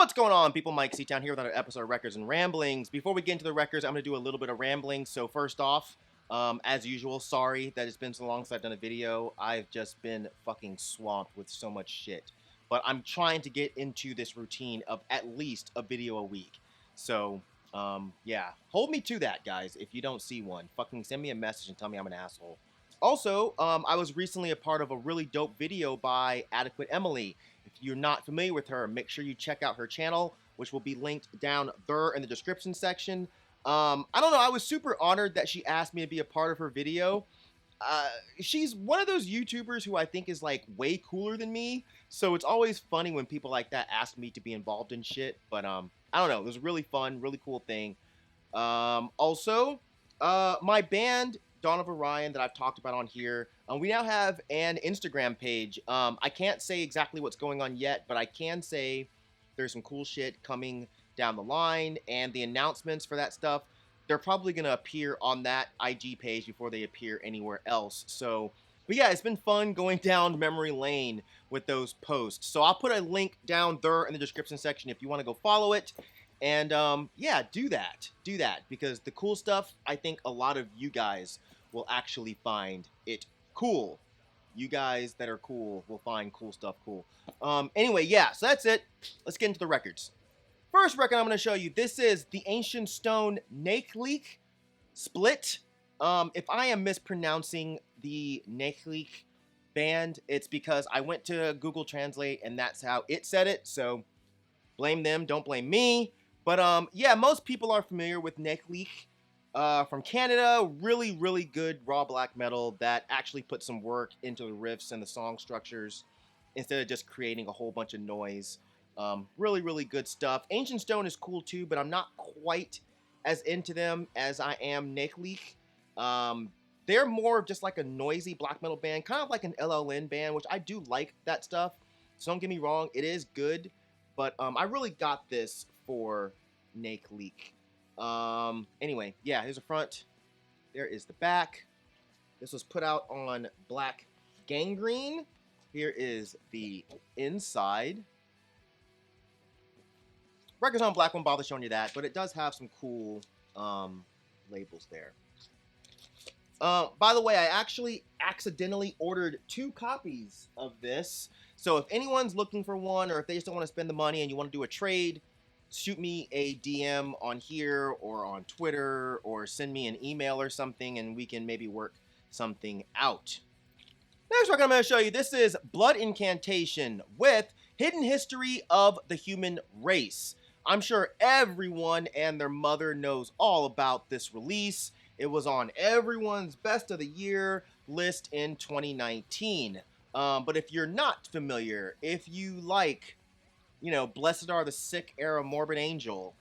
What's going on, people? Myke C-Town here with another episode of Records and Ramblings. Before we get into the records, I'm going to do a little bit of rambling. So first off, as usual, sorry that it's been so long since I've done a video. I've just been fucking swamped with so much shit. But I'm trying to get into this routine of at least a video a week. So, yeah. Hold me to that, guys. If you don't see one, fucking send me a message and tell me I'm an asshole. Also, I was recently a part of a really dope video by Adequate Emily. If you're not familiar with her, make sure you check out her channel, which will be linked down there in the description section. I don't know, I was super honored that she asked me to be a part of her video. She's one of those YouTubers who I think is like way cooler than me, so it's always funny when people like that ask me to be involved in shit. But I don't know, it was a really fun, really cool thing. Also, my band Dawn of Orion that I've talked about on here, we now have an Instagram page. I can't say exactly what's going on yet, but I can say there's some cool shit coming down the line, and the announcements for that stuff, they're probably going to appear on that IG page before they appear anywhere else. So, but yeah, it's been fun going down memory lane with those posts. So I'll put a link down there in the description section if you want to go follow it. And yeah, do that, because the cool stuff, I think a lot of you guys will actually find it cool. You guys that are cool will find cool stuff cool. Anyway, yeah, so that's it. Let's get into the records. First record I'm going to show you, this is the Ancient Stone Nekleak split. If I am mispronouncing the Nekleak band, it's because I went to Google Translate and that's how it said it, so blame them, don't blame me. But yeah, most people are familiar with Nekleak. From Canada, really, really good raw black metal that actually put some work into the riffs and the song structures instead of just creating a whole bunch of noise. Really, really good stuff. Ancient Stone is cool too, but I'm not quite as into them as I am Nekleak. They're more of just like a noisy black metal band, kind of like an LLN band, which I do like that stuff. So don't get me wrong, it is good, but I really got this for Nekleak. Anyway, yeah, here's the front. There is the back. This was put out on Black Gangrene. Here is the inside. Records on black won't bother showing you that, but it does have some cool labels there. By the way, I actually accidentally ordered 2 copies of this. So if anyone's looking for one, or if they just don't want to spend the money and you want to do a trade, shoot me a DM on here or on Twitter, or send me an email or something, and we can maybe work something out. Next record I'm going to show you, this is Blood Incantation with Hidden History of the Human Race. I'm sure everyone and their mother knows all about this release. It was on everyone's best of the year list in 2019. But if you're not familiar, if you like, you know, Blessed Are the Sick era Morbid Angel,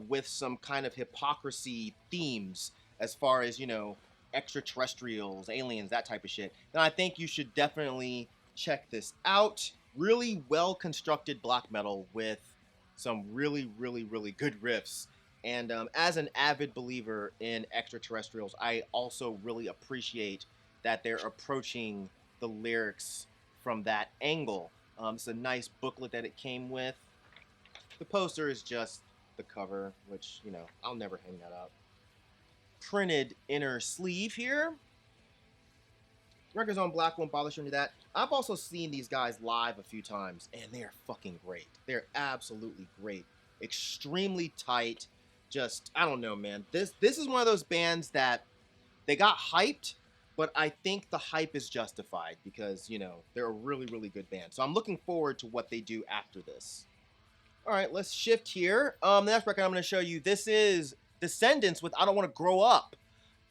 with some kind of hypocrisy themes as far as, you know, extraterrestrials, aliens, that type of shit, then I think you should definitely check this out. Really well constructed black metal with some really, really, really good riffs. And as an avid believer in extraterrestrials, I also really appreciate that they're approaching the lyrics from that angle. It's a nice booklet that it came with. The poster is just the cover, which, you know, I'll never hang that up. Printed inner sleeve here. Records on black won't bother showing you that. I've also seen these guys live a few times, and they're fucking great. They're absolutely great. Extremely tight. Just, I don't know, man. This is one of those bands that they got hyped, but I think the hype is justified because, you know, they're a really, really good band. So I'm looking forward to what they do after this. All right, let's shift here. The next record I'm going to show you, this is Descendents with I Don't Want to Grow Up.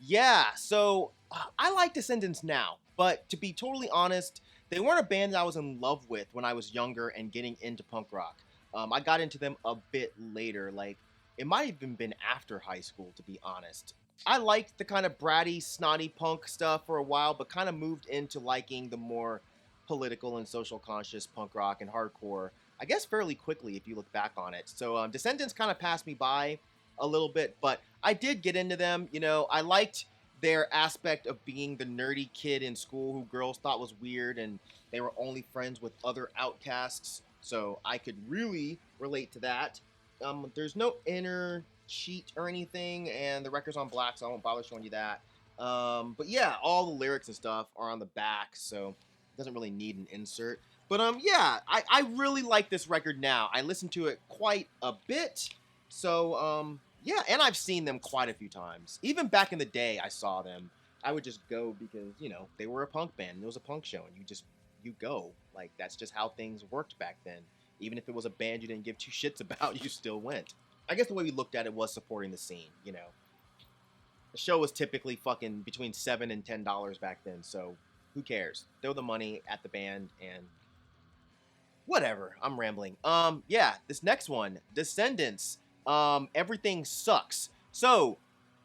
Yeah, so I like Descendents now, but to be totally honest, they weren't a band that I was in love with when I was younger and getting into punk rock. I got into them a bit later, like it might have even been after high school, to be honest. I liked the kind of bratty, snotty punk stuff for a while, but kind of moved into liking the more political and social conscious punk rock and hardcore, I guess fairly quickly if you look back on it. So Descendents kind of passed me by a little bit, but I did get into them. You know, I liked their aspect of being the nerdy kid in school who girls thought was weird, and they were only friends with other outcasts. So I could really relate to that. There's no inner cheat or anything, and the record's on black, so I won't bother showing you that. But yeah, all the lyrics and stuff are on the back, so it doesn't really need an insert. But yeah, I really like this record now. I listen to it quite a bit. So yeah, and I've seen them quite a few times. Even back in the day, I saw them. I would just go because, you know, they were a punk band. And it was a punk show, and you go. Like, that's just how things worked back then. Even if it was a band you didn't give two shits about, you still went. I guess the way we looked at it was supporting the scene, you know. The show was typically fucking between $7 and $10 back then, so who cares? Throw the money at the band and whatever. I'm rambling. Yeah, this next one, Descendents. Everything Sucks. So,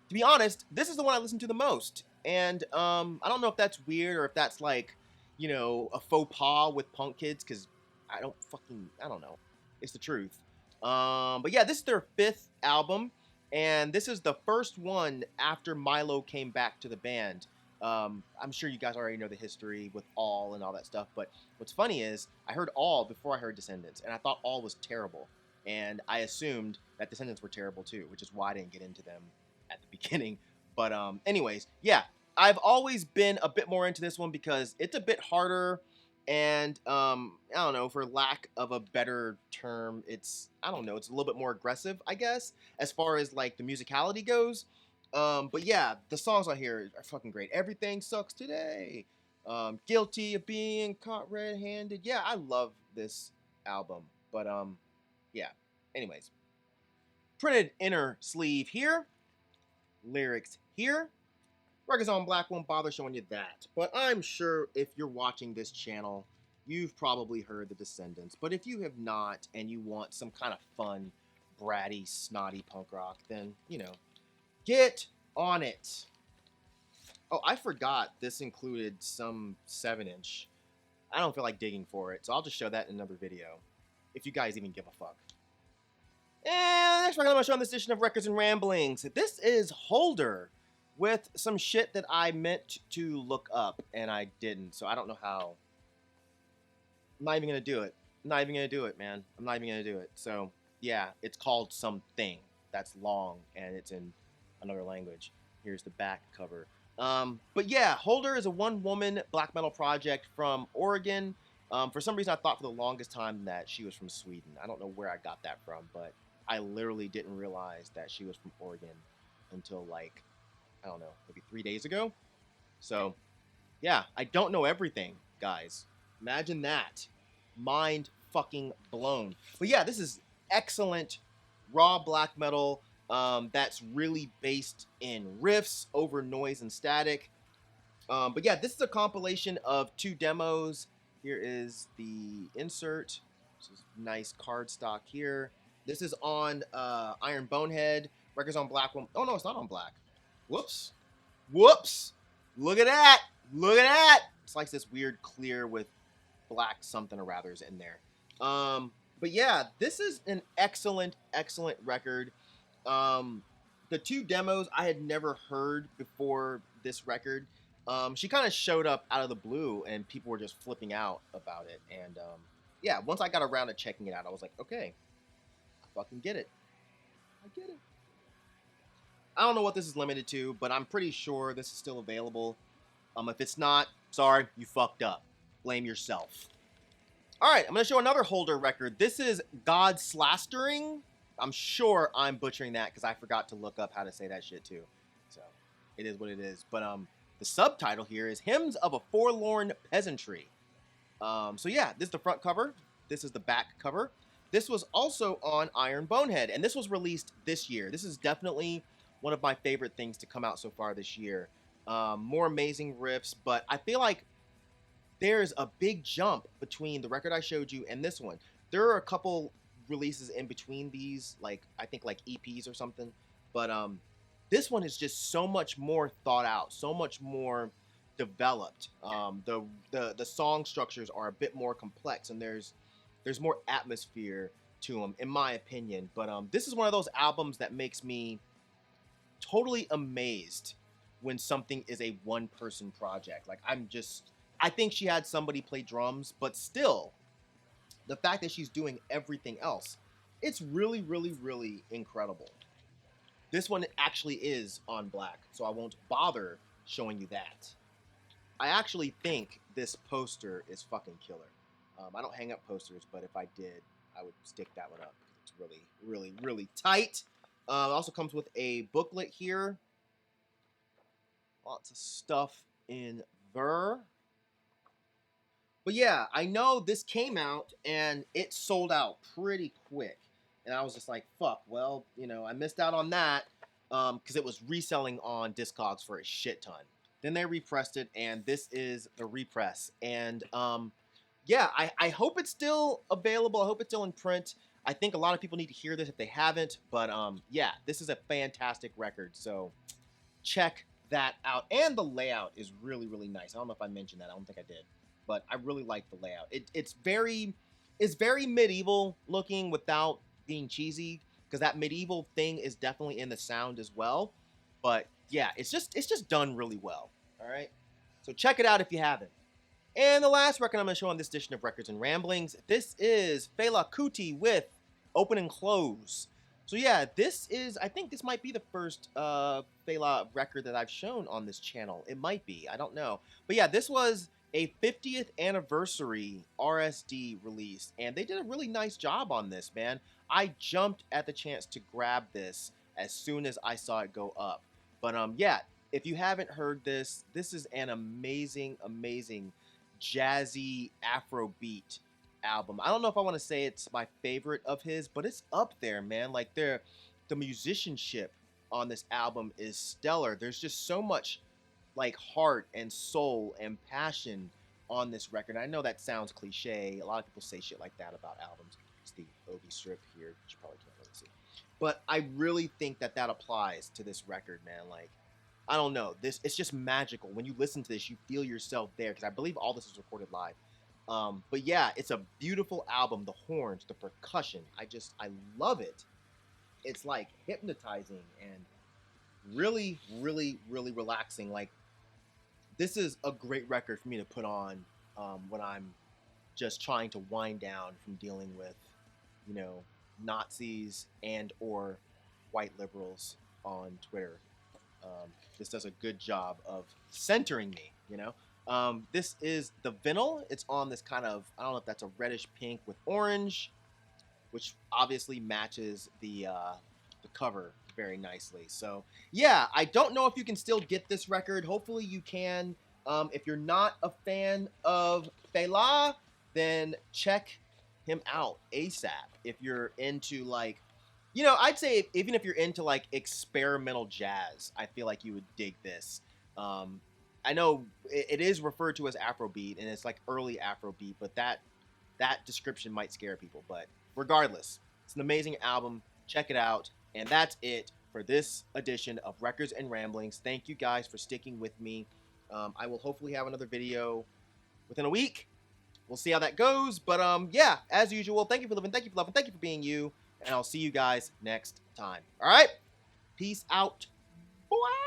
to be honest, this is the one I listen to the most. And I don't know if that's weird or if that's like, you know, a faux pas with punk kids, because I don't know. It's the truth. But yeah, this is their 5th album, and this is the first one after Milo came back to the band. I'm sure you guys already know the history with All and all that stuff, but what's funny is I heard All before I heard Descendents, and I thought All was terrible, and I assumed that Descendents were terrible too, which is why I didn't get into them at the beginning. But anyways, yeah, I've always been a bit more into this one because it's a bit harder, and I don't know, for lack of a better term, it's a little bit more aggressive, I guess, as far as like the musicality goes. But yeah, the songs on here are fucking great. Everything Sucks Today. Guilty of Being Caught Red-Handed. Yeah, I love this album. But yeah. Anyways, printed inner sleeve here. Lyrics here. Records on black, won't bother showing you that. But I'm sure if you're watching this channel, you've probably heard the Descendents. But if you have not and you want some kind of fun, bratty, snotty punk rock, then, you know, get on it. Oh, I forgot this included some 7-inch. I don't feel like digging for it, so I'll just show that in another video. If you guys even give a fuck. And next record I'm going to show on this edition of Records and Ramblings. This is Hulder, with some shit that I meant to look up, and I didn't, so I don't know how. I'm not even going to do it. I'm not even going to do it, man. I'm not even going to do it. So, yeah, it's called Something. That's long, and it's in another language. Here's the back cover. But yeah, Hulder is a one-woman black metal project from Oregon. For some reason, I thought for the longest time that she was from Sweden. I don't know where I got that from, but I literally didn't realize that she was from Oregon until, like, I don't know, maybe 3 days ago. So, yeah, I don't know everything, guys. Imagine that. Mind fucking blown. But yeah, this is excellent raw black metal that's really based in riffs over noise and static. But yeah, this is a compilation of 2 demos. Here is the insert. This is nice cardstock here. This is on Iron Bonehead. Records on black one. Oh no, it's not on black. Whoops. Whoops. Look at that. Look at that. It's like this weird clear with black something or rather's in there. But yeah, this is an excellent, excellent record. The 2 demos I had never heard before this record. She kind of showed up out of the blue and people were just flipping out about it. And yeah, once I got around to checking it out, I was like, okay, I fucking get it. I get it. I don't know what this is limited to, but I'm pretty sure this is still available. If it's not, sorry, you fucked up. Blame yourself. All right, I'm going to show another Hulder record. This is Godslastering. I'm sure I'm butchering that because I forgot to look up how to say that shit too. So it is what it is. But the subtitle here is Hymns of a Forlorn Peasantry. So yeah, this is the front cover. This is the back cover. This was also on Iron Bonehead, and this was released this year. This is definitely one of my favorite things to come out so far this year. More amazing riffs, but I feel like there's a big jump between the record I showed you and this one. There are a couple releases in between these, like I think like EPs or something, but this one is just so much more thought out, so much more developed. The song structures are a bit more complex, and there's more atmosphere to them, in my opinion. But this is one of those albums that makes me totally amazed when something is a one-person project. Like, I think she had somebody play drums, but still, the fact that she's doing everything else, it's really, really, really incredible. This one actually is on black, so I won't bother showing you that. I actually think this poster is fucking killer. I don't hang up posters, but if I did, I would stick that one up. It's really, really, really tight. It also comes with a booklet here. Lots of stuff in there. But yeah, I know this came out and it sold out pretty quick. And I was just like, fuck, well, you know, I missed out on that because it was reselling on Discogs for a shit ton. Then they repressed it, and this is the repress. And yeah, I hope it's still available. I hope it's still in print. I think a lot of people need to hear this if they haven't. But yeah, this is a fantastic record. So check that out. And the layout is really, really nice. I don't know if I mentioned that. I don't think I did. But I really like the layout. It's very medieval looking without being cheesy, because that medieval thing is definitely in the sound as well. But yeah, it's just done really well. All right, so check it out if you haven't. And the last record I'm going to show on this edition of Records and Ramblings, this is Fela Kuti with Open and Close. So yeah, I think this might be the first Fela record that I've shown on this channel. It might be, I don't know. But yeah, this was a 50th anniversary RSD release, and they did a really nice job on this, man. I jumped at the chance to grab this as soon as I saw it go up. But yeah, if you haven't heard this, this is an amazing, amazing jazzy Afrobeat album. I don't know if I want to say it's my favorite of his, but it's up there, man. Like, the musicianship on this album is stellar. There's just so much like heart and soul and passion on this record. I know that sounds cliche. A lot of people say shit like that about albums. It's the OD strip here, which you probably can't really see. But I really think that applies to this record, man. Like, I don't know. It's just magical. When you listen to this, you feel yourself there, because I believe all this is recorded live. But yeah, it's a beautiful album. The horns, the percussion, I love it. It's like hypnotizing and really, really, really relaxing. Like, this is a great record for me to put on when I'm just trying to wind down from dealing with, you know, Nazis and or white liberals on Twitter. This does a good job of centering me, you know. This is the vinyl. It's on this kind of, I don't know if that's a reddish pink with orange, which obviously matches the cover very nicely. So yeah, I don't know if you can still get this record. Hopefully you can. If you're not a fan of Fela, then check him out ASAP. If you're into, like, you know, I'd say even if you're into like experimental jazz, I feel like you would dig this. I know it is referred to as Afrobeat, and it's like early Afrobeat, but that description might scare people. But regardless, it's an amazing album. Check it out. And that's it for this edition of Records and Ramblings. Thank you guys for sticking with me. I will hopefully have another video within a week. We'll see how that goes. But yeah, as usual, thank you for living, thank you for loving, thank you for being you. And I'll see you guys next time. All right? Peace out. Boy.